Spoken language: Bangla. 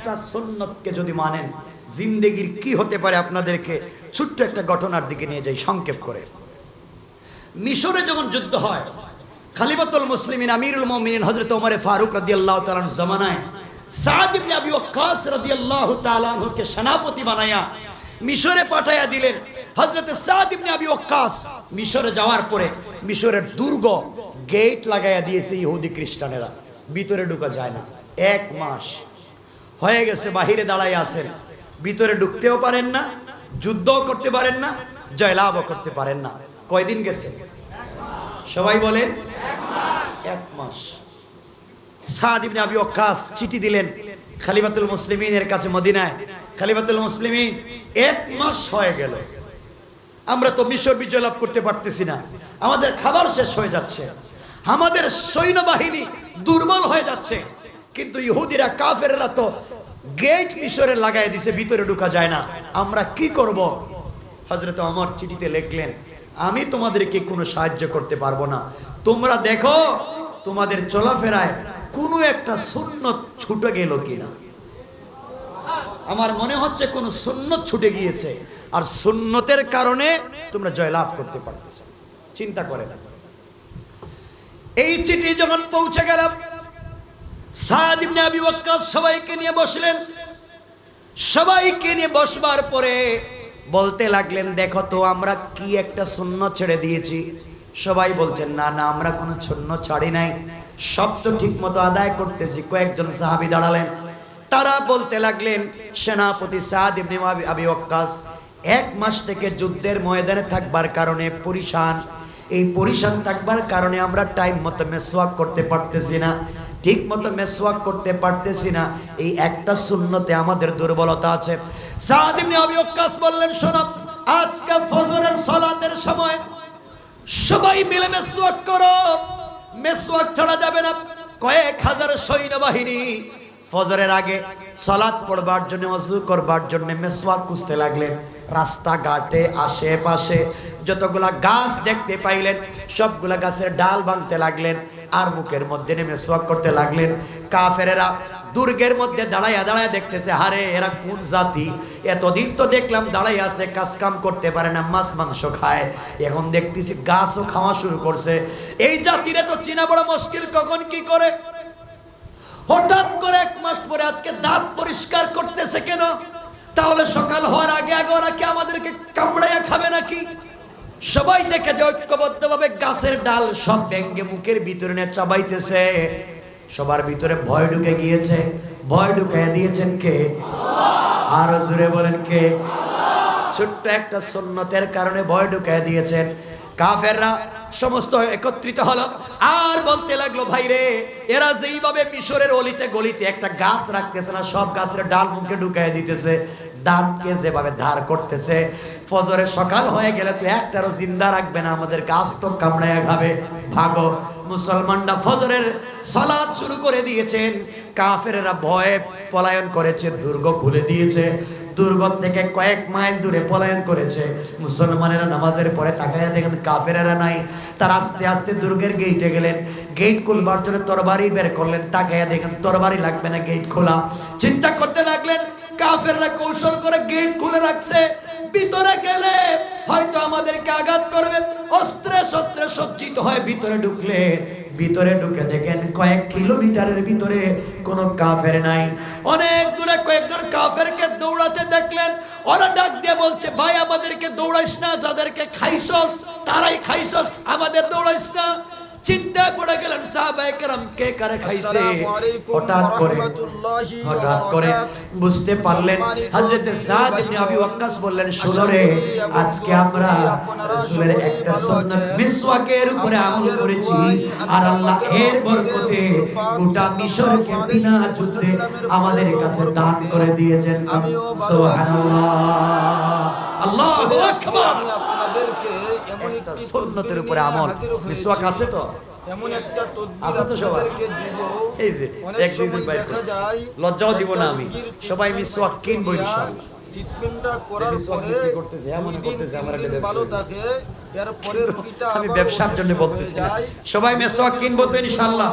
একটা সুন্নতকে যদি মানেন জিন্দেগির কি হতে পারে আপনাদেরকে ছোট্ট একটা ঘটনার দিকে নিয়ে যাই সংক্ষেপ করে। মিশরে যখন যুদ্ধ হয়, খলিফাতুল মুসলিমিন আমিরুল মুমিনিন হযরত ওমর ফারুক রাদিয়াল্লাহু তাআলা আনহু জামানায় সাদ ইবনে আবি ওয়াক্কাস রাদিয়াল্লাহু তাআলা আনহুকে সেনাপতি বানায়া মিশরে পাঠায়া দিলেন। হযরত সাদ ইবনে আবি ওয়াক্কাস মিশরে যাওয়ার পরে মিশরের দুর্গ গেট লাগায়া দিয়েছে ইহুদি খ্রিস্টানেরা, ভিতরে ঢোকা যায় না। 1 মাস হয়ে গেছে, বাহিরে দাঁড়ায় আছেন, ভিতরে ঢুকতেও পারেন না, যুদ্ধও করতে পারেন না, জয়লাভও করতে পারেন না। কয়দিন গেছে সবাই বলেন? 1 মাস। সাদ ইবনে আবি ওয়াক্কাস চিঠি দিলেন খলিফাতুল মুসলিমিনের কাছে মদিনায়, খলিফাতুল মুসলিমিন 1 মাস হয়ে গেল, আমরা তো মিশর বিজয় লাভ করতে পারতেছি না, আমাদের খাবার শেষ হয়ে যাচ্ছে, আমাদের সৈন্যবাহিনী দুর্বল হয়ে যাচ্ছে, কিন্তু ইহুদিরা কাফেররা তো গেট মিশরে লাগাই দিছে, ভিতরে ঢোকা যায় না, আমরা কি করব? হযরত ওমর চিঠিতে লিখলেন, আমি তোমাদেরকে কোনো সাহায্য করতে পারবো না, তোমরা দেখো তোমাদের চলাফেরায় কোনো একটা সুন্নত ছুটে গেল কিনা। আমার মনে হচ্ছে কোন সুন্নত ছুটে গিয়েছে, আর সুন্নতের কারণে তোমরা জয়লাভ করতে পারতেছো। চিন্তা করে না। এই চিঠি যখন পৌঁছে গেল, সাদ ইবনে আবি ওয়াক্কাস সবাইকে নিয়ে বসলেন। সবাইকে নিয়ে বসবার পরে বলতে লাগলেন, দেখো তো আমরা কি একটা সুন্নত ছেড়ে দিয়েছি। সবাই বলছেন, না না, আমরা কোনো সুন্নত ছাড়ি নাই, সব তো ঠিক মতো আদায় করতেছি। কয়েকজন সাহাবী দাঁড়ালেন, তারা বলতে লাগলেন, সেনাপতি সাদ ইবনে আবি ওয়াক্কাস 1 মাস থেকে যুদ্ধের ময়দানে থাকবার কারণে পরিশান, এই পরিশান থাকবার কারণে আমরা টাইম মতো মেসওয়াক করতে পারতেছি না, ঠিক মতো মেসওয়াক করতে পারতেছি না, এই একটা সুন্নতে আমাদের দুর্বলতা আছে। সাদ ইবনে আবি ওয়াক্কাস বললেন, শোনো, আজকে ফজরের সালাতের সময় সবাই মিলে মেসওয়াক করো, মেসওয়াক ছাড়া যাবে না। কয়েক হাজার সৈন্যবাহিনী ফজরের আগে সালাত পড়বার জন্য, ওযু করবার জন্য মেসওয়াক খুঁজতে লাগলেন। রাস্তাঘাটে আশেপাশে যতগুলা গাছ দেখতে পাইলেন সবগুলা গাছের ডাল ভাঙতে লাগলেন, আর মুখের মধ্যে মেসওয়াক করতে লাগলেন। কাফেরেরা দুর্গের মধ্যে দাঁড়াইয়া দাঁড়াইয়া দেখতেছে, হারে এরা কোন জাতি, এতদিন তো দেখলাম দাঁড়াই আছে, কাজ কাম করতে পারে না, মাছ মাংস খায়, এখন দেখতেছি গাছও খাওয়া শুরু করছে। এই জাতিরে তো চিনা বড় মুশকিল, কখন কি করে। হঠাৎ করে 1 মাস পরে আজকে দাঁত পরিষ্কার করতেছে কেন? তাহলে সকাল হওয়ার আগে আগে ওরা কি আমাদেরকে কামড়াইয়া খাবে নাকি? সবাই দেখে যে ঐক্যবদ্ধভাবে গাছের ডাল সব ভেঙে মুখের ভিতরে নিয়ে চাবাইতেছে। সবার ভিতরে ভয় ঢুকে গিয়েছে। ভয় ঢুকাইয়া দিয়েছেন কে? আরো জোরে বলেন কে? ছোট্ট একটা সুন্নতের কারণে ভয় ঢুকাইয়া দিয়েছেন। কাফেররা সমস্ত একত্রিত হলো আর বলতে লাগলো, ভাই রে, এরা যেইভাবে মিশরের অলিতে গলিতে একটা গাছ রাখতেছে না, সব গাছের ডাল মুখে ঢুকাইয়া দিতেছে, দাঁতকে যেভাবে ধার করতেছে, ফজরের সকাল হয়ে গেলে তো একটারও জিন্দা রাখবে না, আমাদের গাছ তো কামড়াইয়া খাবে, ভাগো। মুসলমানরা ফজরের সালাত শুরু করে দিয়েছেন। কাফেরেরা ভয়ে পলায়ন করেছে, দুর্গ খুলে দিয়েছে, দুর্গ থেকে কয়েক মাইল দূরে পলায়ন করেছে। মুসলমানেরা নামাজের পরে তাকাইয়া দেখেন কাফেরেরা নাই। তারা আস্তে আস্তে দুর্গের গেটে গেলেন, গেট খুলবার জন্য তরবারি বের করলেন, তাকাইয়া দেখেন তরবারি লাগবে না, গেট খোলা। চিন্তা করতে লাগলেন, কাফেররা কৌশল করে গেট খুলে রাখছে, ভিতরে গেলে হয়তো আমাদেরকে আঘাত করবে। অস্ত্রে শস্ত্রে সজ্জিত হয়ে ভিতরে ঢুকলে, ভিতরে ঢুকে দেখেন কয়েক কিলোমিটারের ভিতরে কোনো কাফের নাই। অনেক দূরে কয়েকজন কাফেরকে দৌড়াতে দেখলেন। ওরা ডাক দিয়ে বলছে, ভাই আমাদেরকে দৌড়াইস না, যাদেরকে খাইছস তারাই খাইছস, আমাদের দৌড়াইস না। চিন্তায় পড়ে গেলেন সাহাবায়ে কেরাম, কে কারে খাইছে। হঠাৎ করে বুঝতে পারলেন। হযরত সাদ ইবনে আবি ওয়াক্কাস বললেন, শোনো রে, আজকে আমরা রাসূলের একটা সুন্নাত মিসওয়াকের উপরে আমল করেছি, আর আল্লাহ এর বরকতে গোটা মিশরকে বিনা যুদ্ধে আমাদের কাছে দান করে দিয়েছেন। সুবহানাল্লাহ, আল্লাহু আকবার। একটা সুন্নতের উপরে আমল, মিসওয়াক আছে তো, এমন একটা আছে তো সবাই। এই যে এক দুইজন ভাই লজ্জাও দিব না আমি, সবাই মিসওয়াক কিনবো ইনশাআল্লাহ। ট্রিটমেন্টটা করার পরে করতেছে, এমন করতেছে আমার একটা ভালো থাকে, এর পরের পিটা আমি ব্যবসার জন্য বলতেছি না, সবাই মিসওয়াক কিনবো তো ইনশাআল্লাহ।